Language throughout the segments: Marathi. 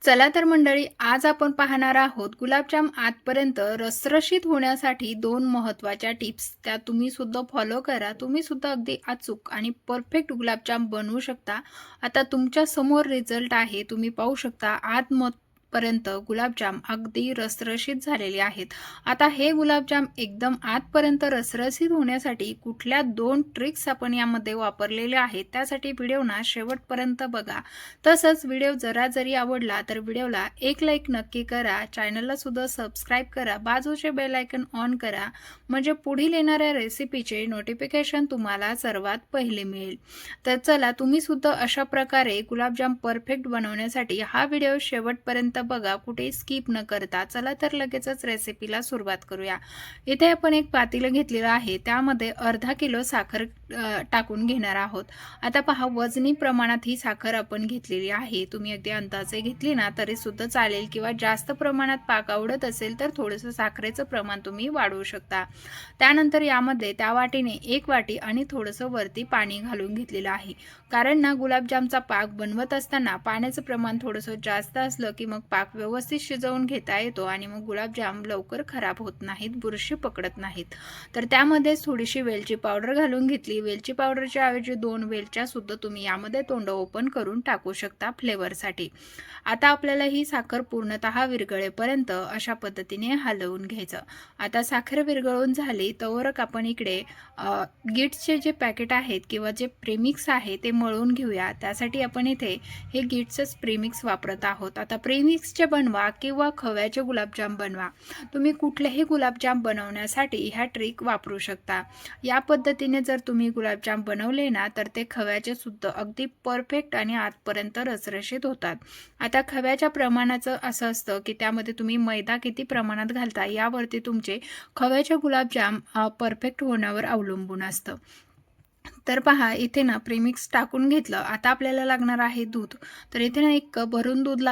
चला तर मंडळी, आज आपण पाहणार आहोत गुलाबजाम आतपर्यंत रसरशीत होण्यासाठी दोन महत्त्वाच्या टिप्स. त्या तुम्ही सुद्धा फॉलो करा. तुम्ही सुद्धा अगदी अचूक आणि परफेक्ट गुलाबजाम बनवू शकता. आता तुमच्या समोर रिझल्ट आहे, तुम्ही पाहू शकता. पर्यंत गुलाबजाम अगदी रसरशीत झालेले आहेत. आता हे गुलाबजाम एकदम आतपर्यंत रसरशीत होण्यासाठी कुठल्या दोन ट्रिक्स आपण यामध्ये वापरलेल्या आहेत, त्यासाठी व्हिडिओना शेवटपर्यंत बघा. तसंच व्हिडिओ जरी आवडला तर व्हिडिओला एक लाईक नक्की करा. चॅनलला सुद्धा सबस्क्राईब करा. बाजूचे बेल आयकन ऑन करा, म्हणजे पुढील येणाऱ्या रेसिपीचे नोटिफिकेशन तुम्हाला सर्वात पहिले मिळेल. तर चला, तुम्ही सुद्धा अशा प्रकारे गुलाबजाम परफेक्ट बनवण्यासाठी हा व्हिडिओ शेवटपर्यंत बघा, कुठे स्किप न करता. चला तर लगेचच रेसिपीला सुरुवात करूया. इथे आपण एक पातेलं घेतलेलं आहे, त्यामध्ये अर्धा किलो साखर टाकून घेणार आहोत. आता पहा, वजनी प्रमाणात ही साखर आपण घेतलेली आहे. तुम्ही अगदी अंदाजे घेतली ना तरी सुद्धा चालेल, किंवा जास्त प्रमाणात पाक आवडत असेल तर थोडंसं साखरेचं प्रमाण तुम्ही वाढवू शकता. त्यानंतर यामध्ये त्या वाटीने एक वाटी आणि थोडंसं वरती पाणी घालून घेतलेलं आहे. कारण ना, गुलाबजामचा पाक बनवत असताना पाण्याचं प्रमाण थोडंसं जास्त असलं की मग पाक व्यवस्थित शिजवून घेता येतो आणि मग गुलाबजाम लवकर खराब होत नाहीत, बुरशी पकडत नाहीत. तर त्यामध्ये थोडीशी वेलची पावडर घालून घेतली. वेलची पावडरच्या ऐवजी 2 वेलच्या सुद्धा तुम्ही यामध्ये तोंड ओपन करून टाकू शकता फ्लेवरसाठी. आता आपल्याला ही साखर पूर्णतः विरघळेपर्यंत अशा पद्धतीने हलवून घ्यायचं. आता साखर विरघळून झाली तोवरक आपण इकडे गिट्सचे जे पॅकेट आहेत किंवा जे प्रेमिक्स आहे ते मळून घेऊया. त्यासाठी आपण इथे हे गिट्सच प्रेमिक्स वापरत आहोत. आता प्रेमिक्सचे बनवा किंवा खव्याचे गुलाबजाम बनवा, तुम्ही कुठलेही गुलाबजाम बनवण्यासाठी ह्या ट्रिक वापरू शकता. या पद्धतीने जर तुम्ही गुलाबजाम बनवले ना तर ते खव्याचे सुद्धा अगदी परफेक्ट आणि आतपर्यंत रसरशीत होतात. आता खव्याच्या प्रमाणाचं असं असतं की त्यामध्ये तुम्ही मैदा किती प्रमाणात घालता यावरती तुमचे खव्याचे गुलाबजाम परफेक्ट होण्यावर अवलंबून असतं. तर पहा, इथे ना प्रेमिक्स टाकून घेतलं. आता आपल्याला लागणार आहे दूध. तर इथे ना एक कप भरून दूध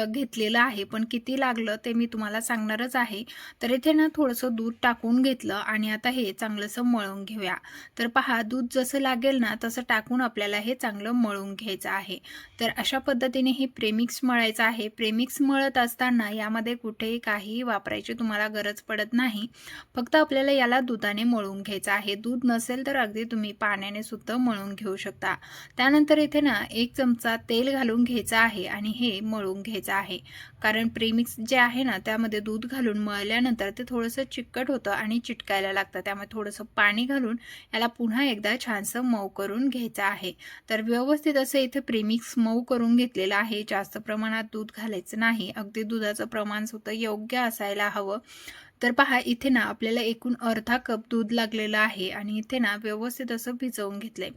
घेतलेलं आहे, पण किती लागलं ते मी तुम्हाला सांगणारच आहे. तर इथे ना थोडंसं दूध टाकून घेतलं आणि आता हे चांगलंसं मळून घेऊया. तर पहा, दूध जसं लागेल ना तसं टाकून आपल्याला हे चांगलं मळून घ्यायचं आहे. तर अशा पद्धतीने हे प्रेमिक्स मळायचं आहे. प्रेमिक्स मळत असताना यामध्ये कुठेही काही वापरायची तुम्हाला गरज पडत नाही. फक्त आपल्याला याला दुधाने मळून घ्यायचं आहे. दूध नसेल तर अगदी तुम्ही पाण्याने सुद्धा मळून घेऊ शकता. त्यानंतर इथे ना 1 चमचा तेल घालून घ्यायचं आहे आणि हे मळून घ्यायचं आहे. कारण प्रेमिक्स जे आहे ना त्यामध्ये दूध घालून मळल्यानंतर ते थोडंसं चिकट होतं आणि चिटकायला लागतं. त्यामुळे थोडंसं पाणी घालून याला पुन्हा एकदा छानसं मऊ करून घ्यायचं आहे. तर व्यवस्थित असं इथे प्रेमिक्स मऊ करून घेतलेलं आहे. जास्त प्रमाणात दूध घालायचं नाही, अगदी दुधाचं प्रमाण सुद्धा योग्य असायला हवं. तर पहा, इथे ना आपल्याला एकूण अर्धा कप दूध लागलेलं आहे आणि इथे ना व्यवस्थित असं भिजवून घेतलंय.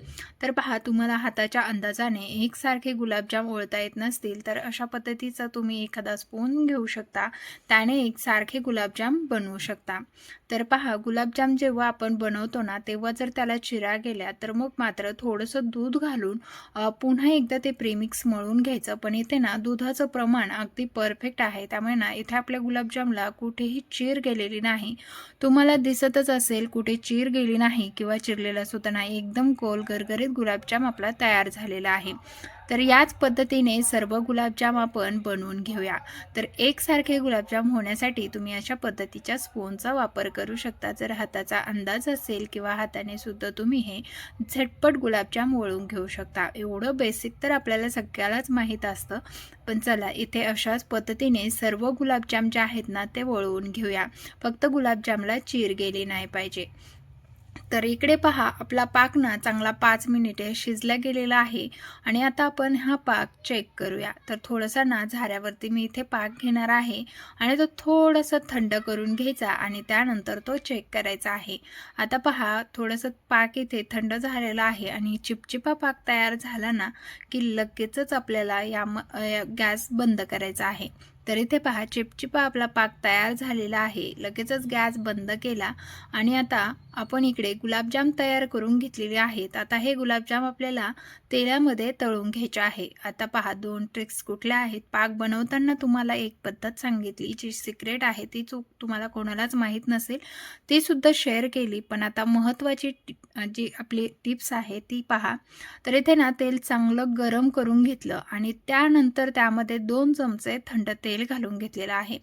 तर पहा, तुम्हाला हाताच्या अंदाजाने एकसारखे गुलाबजाम वळता येत नसतील तर अशा पद्धतीचा तुम्ही एखादा स्पून घेऊ शकता. त्याने एकसारखे गुलाबजाम बनवू शकता. तर पहा, गुलाबजाम जेव्हा आपण बनवतो ना तेव्हा जर त्याला चिरा गेल्या तर मग मात्र थोडंसं दूध घालून पुन्हा एकदा ते प्रेमिक्स मळून घ्यायचं. पण इथे ना दुधाचं प्रमाण अगदी परफेक्ट आहे, त्यामुळे ना इथे आपल्या गुलाबजामला कुठेही चीर गेलेली नाही. तुम्हाला दिसतच असेल कुठे चीर गेली नाही किंवा चिरलेला सुद्धा नाही. एकदम गोल गरगरीत गुलाबजाम आपला तयार झालेला आहे. तर याच पद्धतीने सर्व गुलाबजाम आपण बनवून घेऊया. तर एकसारखे गुलाबजाम होण्यासाठी तुम्ही अशा पद्धतीच्या स्पूनचा वापर करू शकता. जर हाताचा अंदाज असेल किंवा हाताने सुद्धा तुम्ही हे झटपट गुलाबजाम वळून घेऊ शकता. एवढं बेसिक तर आपल्याला सगळ्यालाच माहीत असतं. पण चला, इथे अशाच पद्धतीने सर्व गुलाबजाम जे आहेत ना ते वळवून घेऊया. फक्त गुलाबजामला चीर गेली नाही पाहिजे. तर इकडे पहा, आपला पाक ना चांगला 5 मिनिटे शिजला गेलेला आहे आणि आता आपण हा पाक चेक करूया. तर थोडासा ना झाऱ्यावरती मी इथे पाक घेणार आहे आणि तो थोडासा थंड करून घ्यायचा आणि त्यानंतर तो चेक करायचा आहे. आता पहा, थोडंसं पाक इथे थंड झालेला आहे आणि चिपचिपा पाक तयार झाला ना की लगेचच आपल्याला गॅस बंद करायचा आहे. तर इथे पहा, चिपचिपा आपला पाक तयार झालेला आहे. लगेचच गॅस बंद केला आणि आता आपण इकडे गुलाबजाम तयार करून घेतलेले आहेत. आता हे गुलाबजाम आपल्याला तेलामध्ये तळून घ्यायचे आहे. आता पहा 2 ट्रिक्स कुठल्या आहेत. पाक बनवताना तुम्हाला एक पद्धत सांगितली, जी सिक्रेट आहे, ती चूक तुम्हाला कोणालाच माहीत नसेल, ती सुद्धा शेअर केली. पण आता महत्त्वाची जी आपली टिप्स आहे ती पहा. तर इथे ना तेल चांगलं गरम करून घेतलं आणि त्यानंतर त्यामध्ये 2 चमचे थंड तेल घालून घेतलेलं आहे.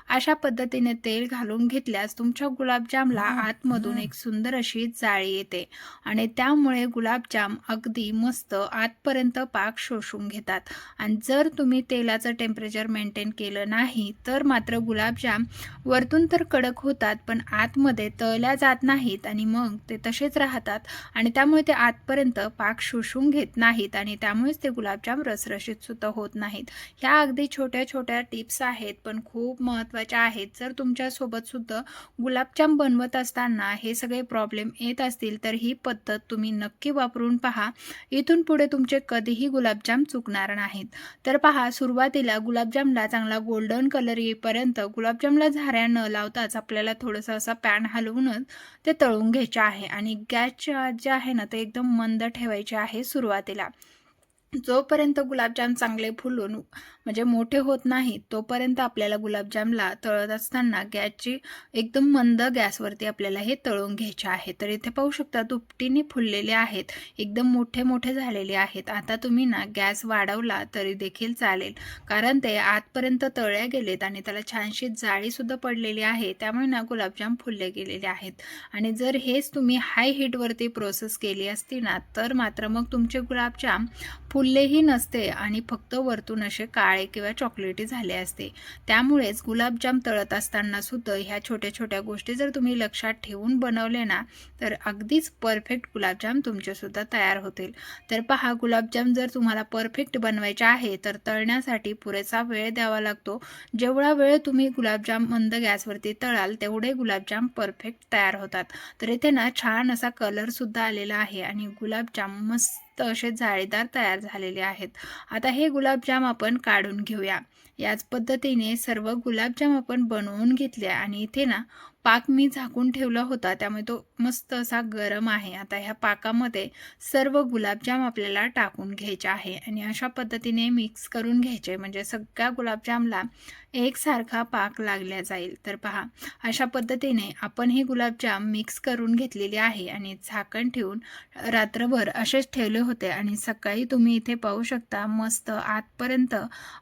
अशा पद्धतीने तेल घालून घेतल्यास तुमच्या गुलाबजामला आतमधून एक सुंदर अशी जाळी येते आणि त्यामुळे गुलाबजाम अगदी मस्त आतपर्यंत पाक शोषून घेतात. आणि जर तुम्ही तेलाचं टेम्परेचर मेंटेन केलं नाही तर मात्र गुलाबजाम वरतून तर कडक होतात पण आतमध्ये तळल्या जात नाहीत आणि मग ते तसेच राहतात आणि त्यामुळे ते आतपर्यंत पाक शोषून घेत नाहीत आणि त्यामुळेच ते गुलाबजाम रसरशीत सुद्धा होत नाहीत. ह्या अगदी छोट्या छोट्या टिप्स आहेत पण खूप महत्त्वाच्या आहेत. जर तुमच्यासोबत सुद्धा गुलाबजाम बनवत असताना हे सगळे प्रॉब्लेम येत असतील तर ही पद्धत तुम्ही नक्की वापरून पहा. इथून पुढे तुमचे कधीही गुलाबजाम चुकणार नाहीत. तर पहा, सुरुवातीला गुलाबजामला चांगला गोल्डन कलर येईपर्यंत गुलाबजामला झाऱ्या न लावताच आपल्याला थोडंसं असा पॅन हलवूनच ते तळून घ्यायचे आहे आणि गॅसच्या जे आहे ना ते एकदम मंद ठेवायचे आहे सुरुवातीला. जोपर्यंत गुलाबजाम चांगले फुलून म्हणजे मोठे होत नाहीत तोपर्यंत आपल्याला गुलाबजामला तळत असताना गॅसची एकदम मंद गॅसवरती आपल्याला हे तळून घ्यायचे आहे. तर इथे पाहू शकता दुपटीने फुललेले आहेत, एकदम मोठे मोठे झालेले आहेत. आता तुम्ही ना गॅस वाढवला तरी देखील चालेल, कारण ते आतपर्यंत तळल्या गेलेत आणि त्याला छानशी जाळीसुद्धा पडलेली आहे. त्यामुळे ना गुलाबजाम फुलले गेलेले आहेत. आणि जर हेच तुम्ही हाय हीटवरती प्रोसेस केली असती ना तर मात्र मग तुमचे गुलाबजाम फुललेही नसते आणि फक्त वरतून असे काळे किंवा चॉकलेटी झाले असते. त्यामुळेच गुलाबजाम तळत असताना सुद्धा ह्या छोट्या छोट्या गोष्टी जर तुम्ही लक्षात ठेवून बनवले ना तर अगदीच परफेक्ट गुलाबजाम तुमचेसुद्धा तयार होतील. तर पहा, गुलाबजाम जर तुम्हाला परफेक्ट बनवायचे आहे तर तळण्यासाठी पुरेसा वेळ द्यावा लागतो. जेवढा वेळ तुम्ही गुलाबजाम मंद गॅसवरती तळाल तेवढे गुलाबजाम परफेक्ट तयार होतात. तर इथे ना छान असा कलरसुद्धा आलेला आहे आणि गुलाबजाम मस्त असे जाळीदार तयार झालेले आहेत. आता हे गुलाबजाम आपण काढून घेऊया. याच पद्धतीने सर्व गुलाबजाम आपण बनवून घेतले आणि इथे ना पाक मी झाकून ठेवला होता, त्यामुळे तो मस्त असा गरम आहे. आता ह्या पाकामध्ये सर्व गुलाबजाम आपल्याला टाकून घ्यायचे आहे आणि अशा पद्धतीने मिक्स करून घ्यायचे, म्हणजे सगळ्या गुलाबजामला एकसारखा पाक लागला जाईल. तर पहा, अशा पद्धतीने आपण हे गुलाबजाम मिक्स करून घेतलेले आहे आणि झाकण ठेवून रात्रभर असेच ठेवले होते आणि सकाळी तुम्ही इथे पाहू शकता मस्त आतपर्यंत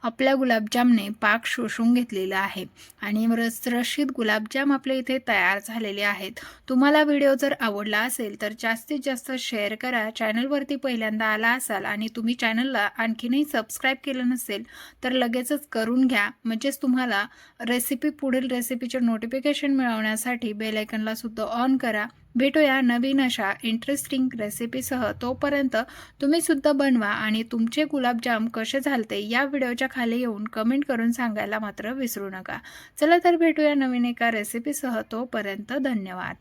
आपल्या गुलाबजामने पाक शोषून घेतलेला आहे आणि रसरशीत गुलाबजाम आपले इथे तयार झालेले आहेत. तुम्हाला व्हिडिओ जर आवडला असेल तर जास्तीत जास्त शेअर करा. चॅनलवरती पहिल्यांदा आला असाल आणि तुम्ही चॅनलला आणखीनही सबस्क्राईब केलं नसेल तर लगेचच करून घ्या, म्हणजेच तुम्हाला पुढील रेसिपीचे नोटिफिकेशन मिळवण्यासाठी बेल आयकॉनला सुद्धा ऑन करा. भेटूया नवीन अशा इंटरेस्टिंग रेसिपीसह. तोपर्यंत तुम्ही सुद्धा बनवा आणि तुमचे गुलाबजाम कसे झालते या व्हिडिओच्या खाली येऊन कमेंट करून सांगायला मात्र विसरू नका. चला तर भेटूया नवीन एका रेसिपीसह. तोपर्यंत धन्यवाद.